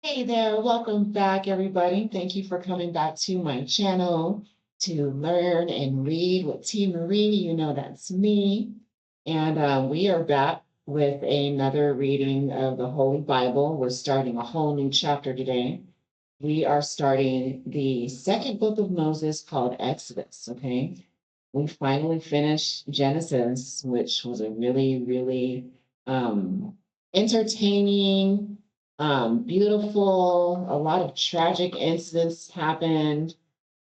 Hey there, welcome back, everybody. Thank you for coming back to my channel to learn and read with T. Marie. You know that's me. And we are back with another reading of the Holy Bible. We're starting a whole new chapter today. We are starting the second book of Moses called Exodus. Okay. We finally finished Genesis, which was a really um, entertaining, beautiful. A lot of tragic incidents happened,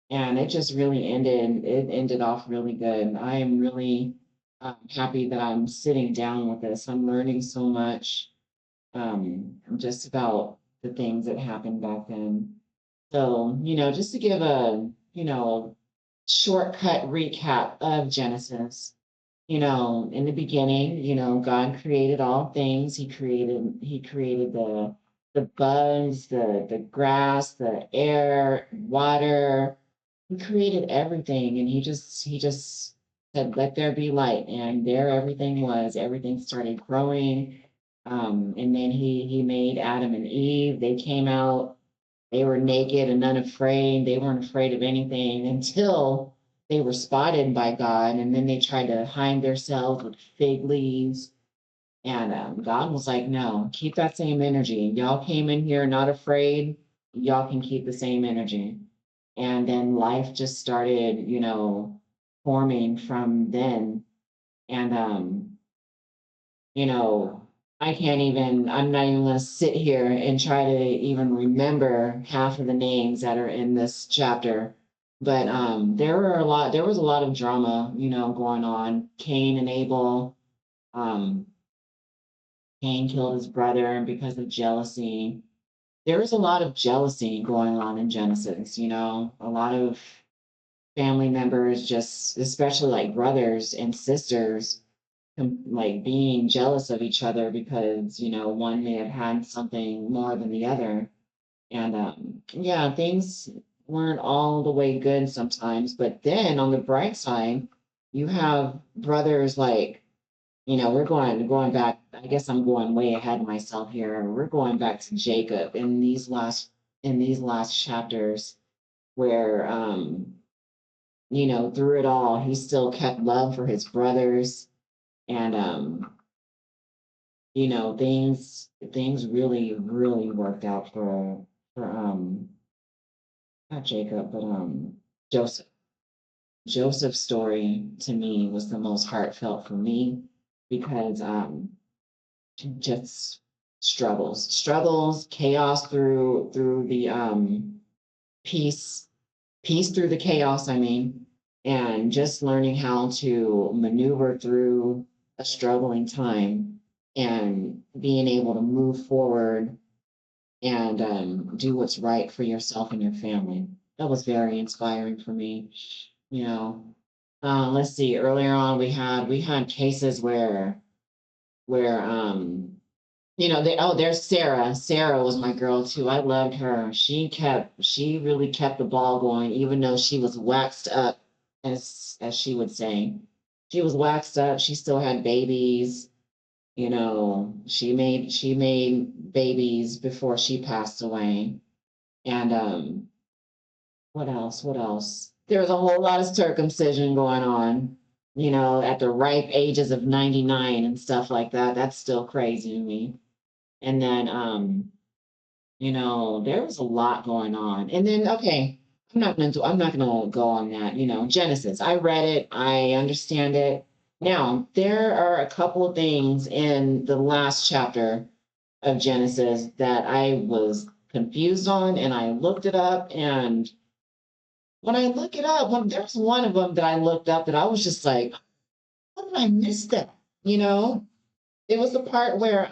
and it just really ended. It ended off really good. I am really happy that I'm sitting down with this. I'm learning so much just about the things that happened back then. So, just to give a, shortcut recap of Genesis. In the beginning, God created all things. He created the bugs, the grass, the air, water. He created everything, and he just said, "Let there be light," and there everything was. Everything started growing. And then he made Adam and Eve. They came out. They were naked and unafraid. They weren't afraid of anything until they were spotted by God, and then they tried to hide themselves with fig leaves. And God was like, "No, keep that same energy. Y'all came in here not afraid. Y'all can keep the same energy." And then life just started, forming from then. And you know, I'm not even going to sit here and try to even remember half of the names that are in this chapter. But there was a lot of drama, going on. Cain and Abel, um, Cain killed his brother because of jealousy. There was a lot of jealousy going on in Genesis, a lot of family members, just especially like brothers and sisters, like being jealous of each other because one may have had something more than the other. And yeah, things weren't all the way good sometimes. But then on the bright side, you have brothers like, we're going back. I guess I'm going way ahead of myself here. We're going back to Jacob in these last chapters where through it all he still kept love for his brothers. And things really worked out for not Jacob, but Joseph. Joseph's story to me was the most heartfelt for me because just struggles, chaos through the peace, peace through the chaos, I mean, and just learning how to maneuver through a struggling time and being able to move forward and do what's right for yourself and your family. That was very inspiring for me. You know, let's see. Earlier on, we had cases where there's Sarah. Sarah was my girl too. I loved her. She really kept the ball going, even though she was waxed up, as she would say. She was waxed up. She still had babies. She made babies before she passed away. And what else? What else? There was a whole lot of circumcision going on, at the ripe ages of 99 and stuff like that. That's still crazy to me. And then there was a lot going on. And then, okay, I'm not gonna go on that, Genesis. I read it, I understand it. Now, there are a couple of things in the last chapter of Genesis that I was confused on, and I looked it up. And when I look it up, there's one of them that I looked up that I was just like, how did I miss that? You know, it was the part where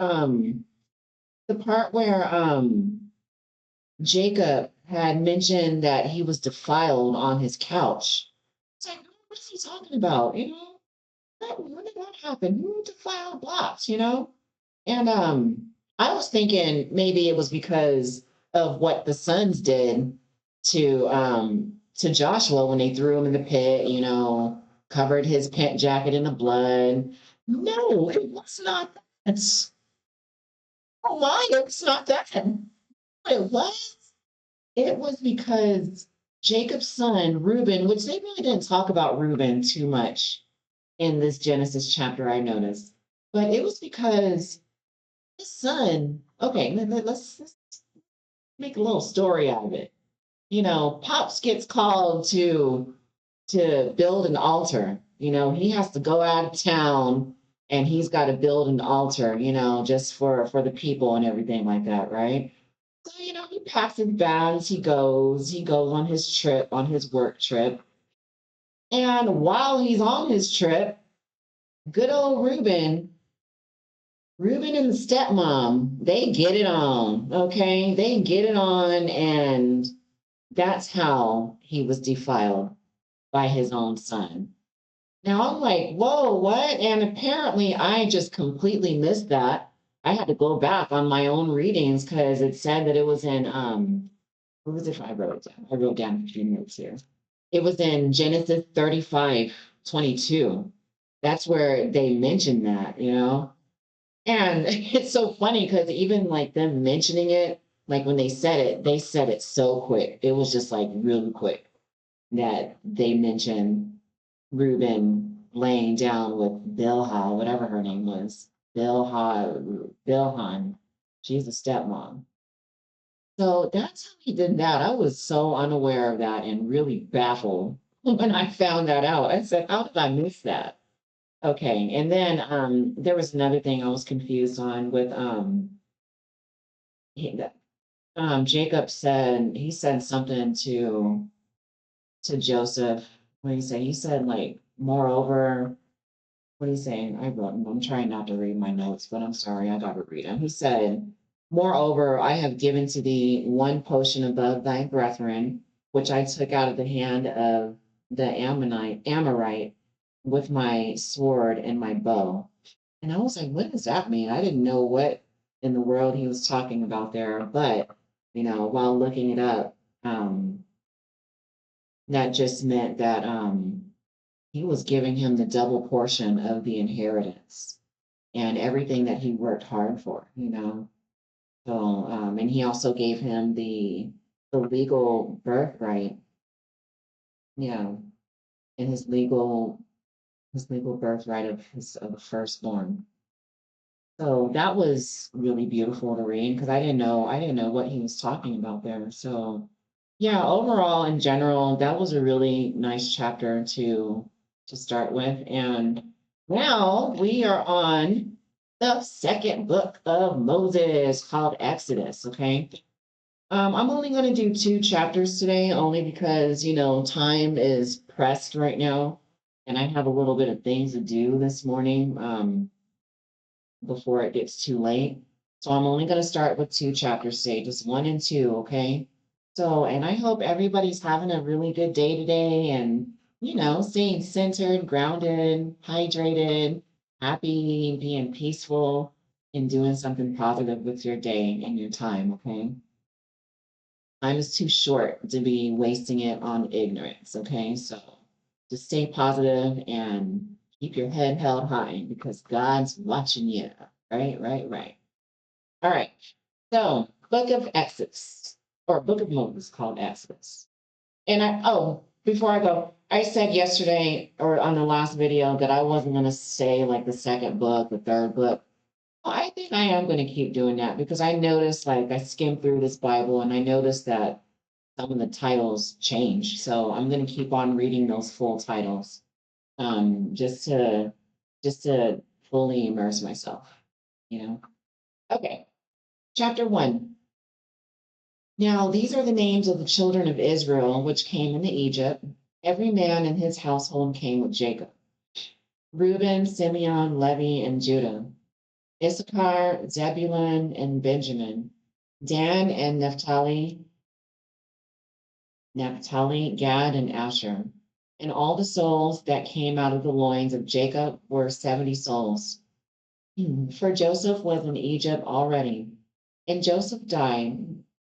Jacob had mentioned that he was defiled on his couch. It's like, what is he talking about? When did that happen? Who defiled blocks? And I was thinking maybe it was because of what the sons did to Joshua when they threw him in the pit, covered his pant jacket in the blood. No, it was not that. Oh my, it's not that. what it was? It was because Jacob's son, Reuben, which they really didn't talk about Reuben too much in this Genesis chapter, I noticed. But it was because his son, okay, let's make a little story out of it. Pops gets called to build an altar. He has to go out of town and he's got to build an altar, just for the people and everything like that, right? So, he packs his bags, he goes on his trip, on his work trip. And while he's on his trip, good old Reuben and the stepmom, they get it on, okay? They get it on, and that's how he was defiled by his own son. Now I'm like, whoa, what? And apparently I just completely missed that. I had to go back on my own readings because it said that it was in what was it? I wrote it down. I wrote down a few notes here. It was in Genesis 35:22. That's where they mentioned that. And it's so funny because even like them mentioning it, like when they said it so quick. It was just like really quick that they mentioned Reuben laying down with Bilhah, whatever her name was. Bilhan. She's a stepmom. So that's how he did that. I was so unaware of that and really baffled when I found that out. I said, how did I miss that? Okay. And then there was another thing I was confused on with he, Jacob said he said something to Joseph. What did he say? He said like, moreover, what are you saying? I'm trying not to read my notes, but I'm sorry, I gotta read them. He said, moreover, I have given to thee one portion above thy brethren, which I took out of the hand of the Amorite with my sword and my bow. And I was like, what does that mean? I didn't know what in the world he was talking about there, but while looking it up, that just meant that he was giving him the double portion of the inheritance and everything that he worked hard for. So, and he also gave him the legal birthright, yeah, and his legal birthright of the firstborn. So that was really beautiful to read because I didn't know what he was talking about there. So yeah, overall in general, that was a really nice chapter to start with. And now we are on the second book of Moses called Exodus. Okay. I'm only going to do two chapters today, only because, time is pressed right now, and I have a little bit of things to do this morning. Before it gets too late. So I'm only going to start with two chapters today, just one and two, okay? So, and I hope everybody's having a really good day today and, staying centered, grounded, hydrated, happy, being peaceful, and doing something positive with your day and your time, okay? Time is too short to be wasting it on ignorance, okay? So just stay positive and keep your head held high because God's watching you. Right, right, right. All right. So, Book of Exodus, or Book of Moses called Exodus. And before I go, I said yesterday or on the last video that I wasn't going to say like the second book, the third book. Well, I think I am going to keep doing that because I noticed, like, I skimmed through this Bible and I noticed that some of the titles change. So I'm going to keep on reading those full titles, just to fully immerse myself. You know. Okay. Chapter 1. Now these are the names of the children of Israel which came into Egypt. Every man in his household came with Jacob: Reuben, Simeon, Levi, and Judah; Issachar, Zebulun, and Benjamin; Dan and Naphtali, Gad, and Asher. And all the souls that came out of the loins of Jacob were 70 souls. For Joseph was in Egypt already. And Joseph died.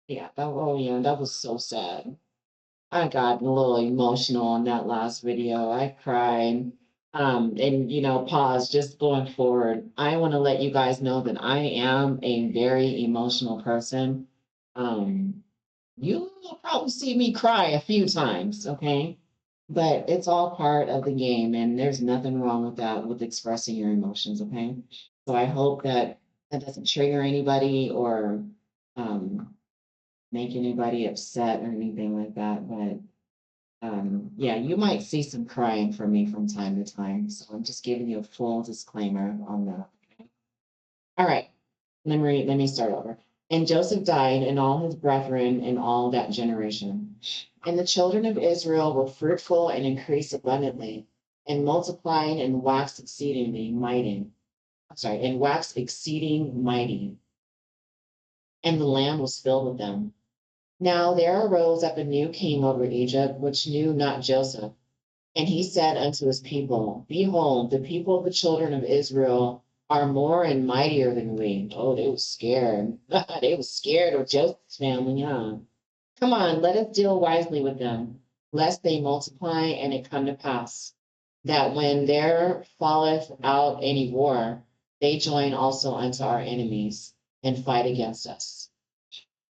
Yeah, that was so sad. I got a little emotional on that last video. I cried. And pause, just going forward. I want to let you guys know that I am a very emotional person. Um, you will probably see me cry a few times, okay? But it's all part of the game, and there's nothing wrong with that, with expressing your emotions, okay? So I hope that that doesn't trigger anybody or um, make anybody upset or anything like that. But yeah, you might see some crying from me from time to time. So I'm just giving you a full disclaimer on that. Okay? All right, let me start over. And Joseph died, and all his brethren, and all that generation. And the children of Israel were fruitful and increased abundantly, and multiplied and waxed exceedingly mighty. Sorry, and waxed exceeding mighty, and the land was filled with them. Now there arose up a new king over Egypt, which knew not Joseph. And he said unto his people, behold, the people of the children of Israel are more and mightier than we. Oh, they were scared. They were scared of Joseph's family, huh? Come on, let us deal wisely with them, lest they multiply and it come to pass that when there falleth out any war, they join also unto our enemies and fight against us.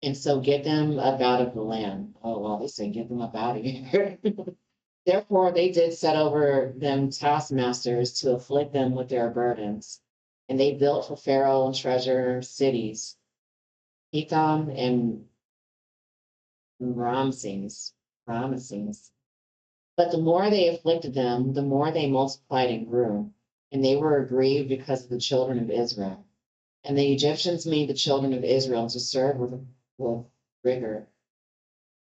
And so get them up out of the land. Oh, well, they say get them up out of here. Therefore, they did set over them taskmasters to afflict them with their burdens. And they built for Pharaoh treasure cities, Pithom and Ramses. But the more they afflicted them, the more they multiplied and grew. And they were aggrieved because of the children of Israel. And the Egyptians made the children of Israel to serve with rigor.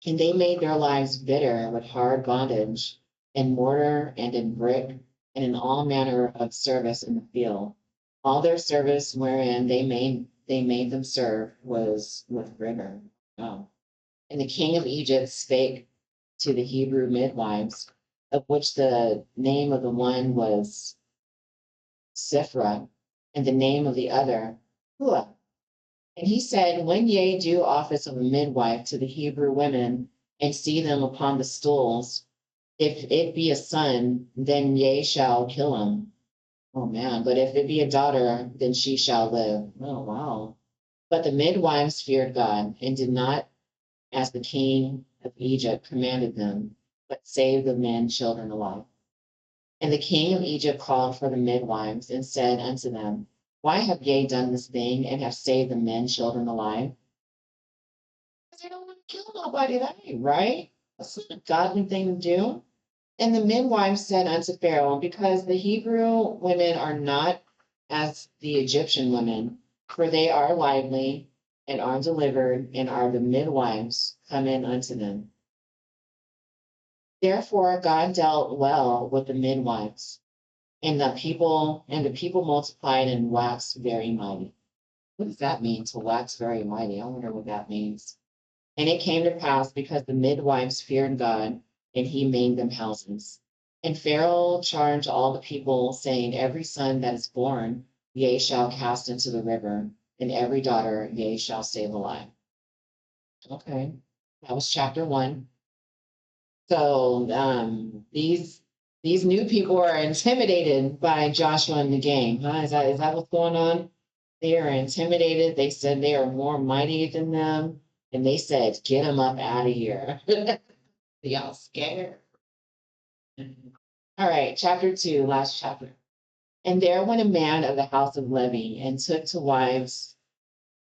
And they made their lives bitter with hard bondage, in mortar and in brick, and in all manner of service in the field. All their service wherein they made them serve was with rigor. Oh. And the king of Egypt spake to the Hebrew midwives, of which the name of the one was Siphrah, and the name of the other Puah. And he said, when ye do office of a midwife to the Hebrew women, and see them upon the stools, if it be a son, then ye shall kill him. Oh man, but if it be a daughter, then she shall live. Oh wow. But the midwives feared God and did not as the king of Egypt commanded them, but saved the men children alive. And the king of Egypt called for the midwives and said unto them, why have ye done this thing and have saved the men children alive? Because they don't want to kill nobody, that ain't right. That's not a godly thing to do. And the midwives said unto Pharaoh, because the Hebrew women are not as the Egyptian women, for they are lively and are delivered, and are the midwives come in unto them. Therefore God dealt well with the midwives, and the people multiplied and waxed very mighty. What does that mean, to wax very mighty? I wonder what that means. And it came to pass, because the midwives feared God, and he made them houses. And Pharaoh charged all the people, saying, every son that is born, ye shall cast into the river, and every daughter ye shall save alive. Okay, that was chapter 1. So these new people are intimidated by Joshua and the gang. Huh? Is that what's going on? They are intimidated. They said they are more mighty than them, and they said, "Get them up out of here." Y'all scared? All right, chapter 2, last chapter. And there went a man of the house of Levi, and took to wives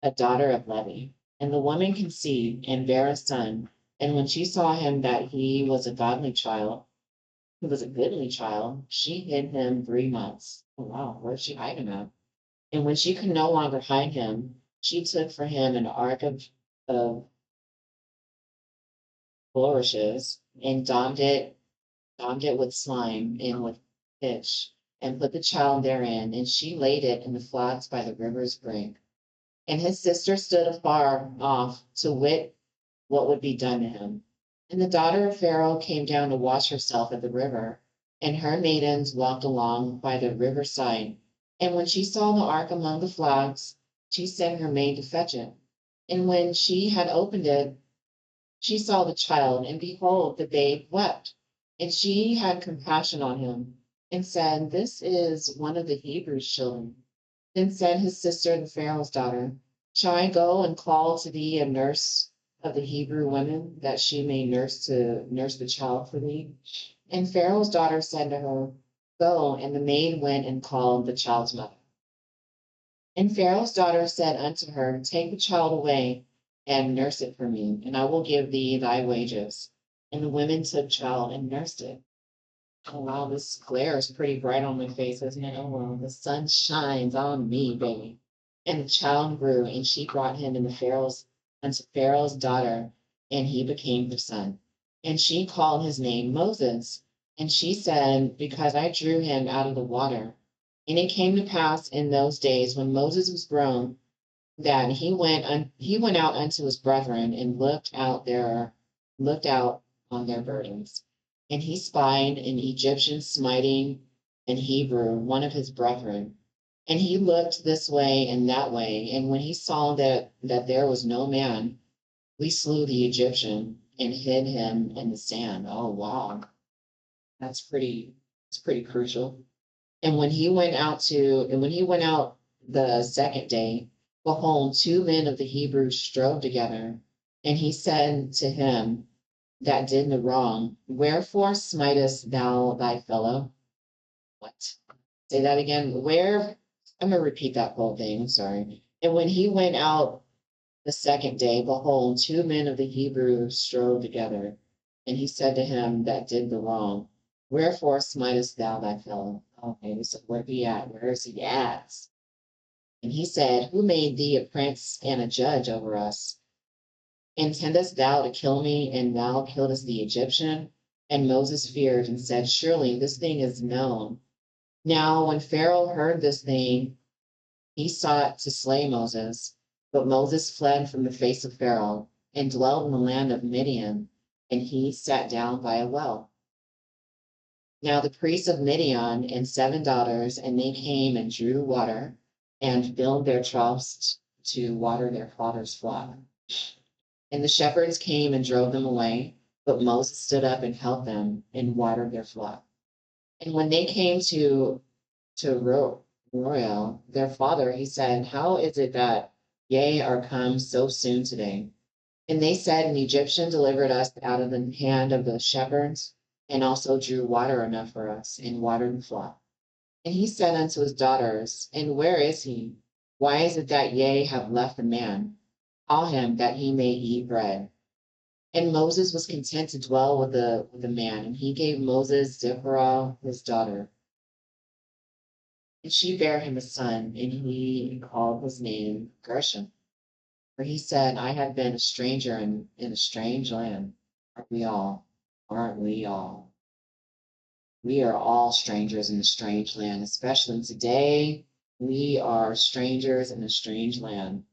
a daughter of Levi. And the woman conceived and bare a son. And when she saw him that he was a godly child, he was a goodly child, she hid him 3 months. Oh, wow, where'd she hide him at? And when she could no longer hide him, she took for him an ark of bulrushes, and daubed it with slime and with pitch, and put the child therein, and she laid it in the floods by the river's brink. And his sister stood afar off to wit what would be done to him. And the daughter of Pharaoh came down to wash herself at the river, and her maidens walked along by the river side. And when she saw the ark among the flags, she sent her maid to fetch it. And when she had opened it, she saw the child, and behold, the babe wept. And she had compassion on him, and said, this is one of the Hebrews' children. Then said his sister, the Pharaoh's daughter, Shall I go and call to thee a nurse of the Hebrew women, that she may nurse the child for thee? And Pharaoh's daughter said to her, Go. And the maid went and called the child's mother. And Pharaoh's daughter said unto her, Take the child away and nurse it for me, and I will give thee thy wages. And the women took child and nursed it. Oh wow, this glare is pretty bright on my face, isn't it? Oh well, the sun shines on me, baby. And the child grew, and she brought him in the Pharaoh's unto Pharaoh's daughter, and he became her son. And she called his name Moses. And she said, Because I drew him out of the water. And it came to pass in those days when Moses was grown, that he went out unto his brethren and looked out on their burdens. And he spied an Egyptian smiting an Hebrew, one of his brethren. And he looked this way and that way, and when he saw that there was no man, we slew the Egyptian and hid him in the sand. Oh wow, that's pretty crucial. And when he went out the second day, behold, two men of the Hebrews strove together. And he said to him that did the wrong, Wherefore smitest thou thy fellow? What? Say that again. I'm going to repeat that whole thing. I'm sorry. And when he went out the second day, behold, two men of the Hebrews strove together. And he said to him that did the wrong, Wherefore smitest thou thy fellow? Okay, so where he at? Where is he at? And he said, Who made thee a prince and a judge over us? Intendest thou to kill me, and thou killedst the Egyptian? And Moses feared and said, Surely this thing is known. Now, when Pharaoh heard this thing, he sought to slay Moses. But Moses fled from the face of Pharaoh and dwelt in the land of Midian, and he sat down by a well. Now the priests of Midian and 7 daughters, and they came and drew water and filled their troughs to water their father's flock. And the shepherds came and drove them away, but Moses stood up and helped them and watered their flock. And when they came to Royal, their father, he said, How is it that ye are come so soon today? And they said, An Egyptian delivered us out of the hand of the shepherds, and also drew water enough for us, and watered the flock. And he said unto his daughters, And where is he? Why is it that ye have left the man? Call him that he may eat bread. And Moses was content to dwell with the man, and he gave Moses Zipporah his daughter. And she bare him a son, and he called his name Gershom. For he said, I have been a stranger in a strange land. Aren't we all? Aren't we all? We are all strangers in a strange land, especially today. We are strangers in a strange land.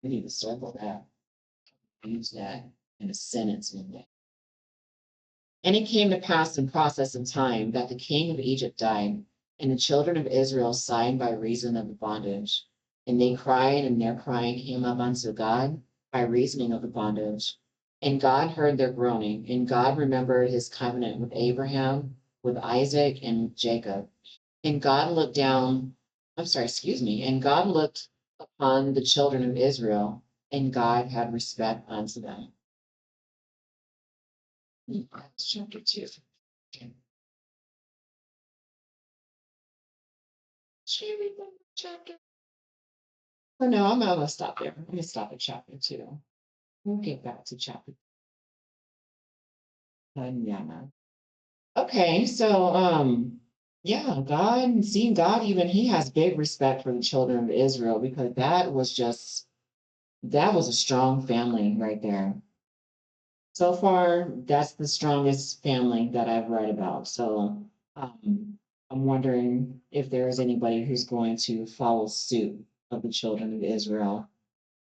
We need to circle that, use that in a sentence one day. And it came to pass in process of time that the king of Egypt died, and the children of Israel sighed by reason of the bondage. And they cried, and their crying came up unto God by reasoning of the bondage. And God heard their groaning, and God remembered his covenant with Abraham, with Isaac, and Jacob. And God looked down, I'm sorry, excuse me, and God looked upon the children of Israel, and God had respect unto them. That's chapter 2. Should I read the chapter? Oh no, I'm gonna stop there. I'm gonna stop at chapter 2. We'll get back to chapter 10. Yeah. Okay, so yeah, God, seeing God, even he has big respect for the children of Israel, because that was a strong family right there. So far, that's the strongest family that I've read about. So I'm wondering if there is anybody who's going to follow suit of the children of Israel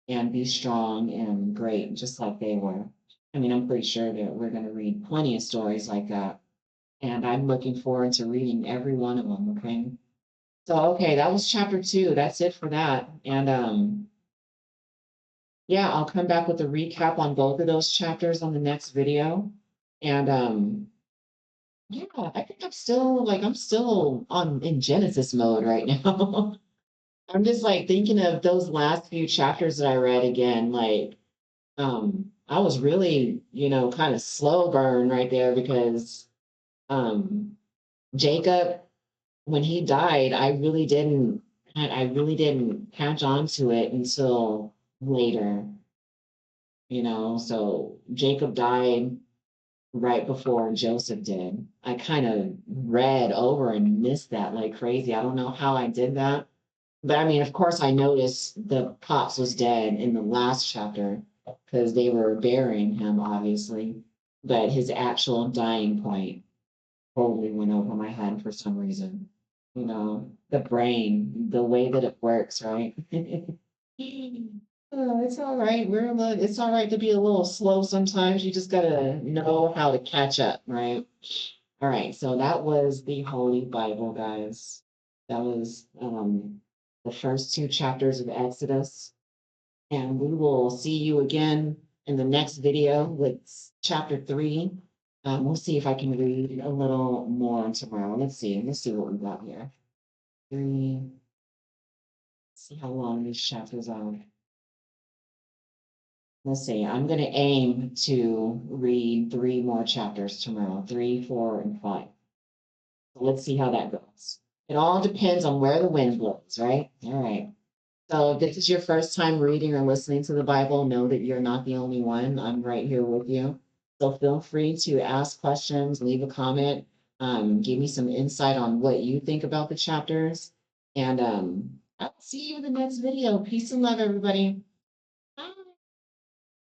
and be strong and great, just like they were. I mean, I'm pretty sure that we're going to read plenty of stories like that. And I'm looking forward to reading every one of them. Okay. So, okay, that was chapter 2. That's it for that. And yeah, I'll come back with a recap on both of those chapters on the next video. And yeah, I think I'm still on in Genesis mode right now. I'm just like thinking of those last few chapters that I read again. Like, I was really, kind of slow burn right there because um, Jacob, when he died, I really didn't catch on to it until later. So Jacob died right before Joseph did. I kind of read over and missed that like crazy. I don't know how I did that. But I mean, of course, I noticed the Pops was dead in the last chapter because they were burying him, obviously. But his actual dying point totally went over my head for some reason. The brain, the way that it works, right? It's all right. It's all right to be a little slow sometimes. You just gotta know how to catch up, right? All right. So that was the Holy Bible, guys. That was the first two chapters of Exodus. And we will see you again in the next video with chapter 3. We'll see if I can read a little more tomorrow. Let's see. Let's see what we got here. 3. See how long these chapters are. Let's see. I'm going to aim to read 3 more chapters tomorrow. 3, 4, and 5. So let's see how that goes. It all depends on where the wind blows, right? All right. So if this is your first time reading or listening to the Bible, know that you're not the only one. I'm right here with you. So feel free to ask questions, leave a comment, give me some insight on what you think about the chapters. And I'll see you in the next video. Peace and love, everybody.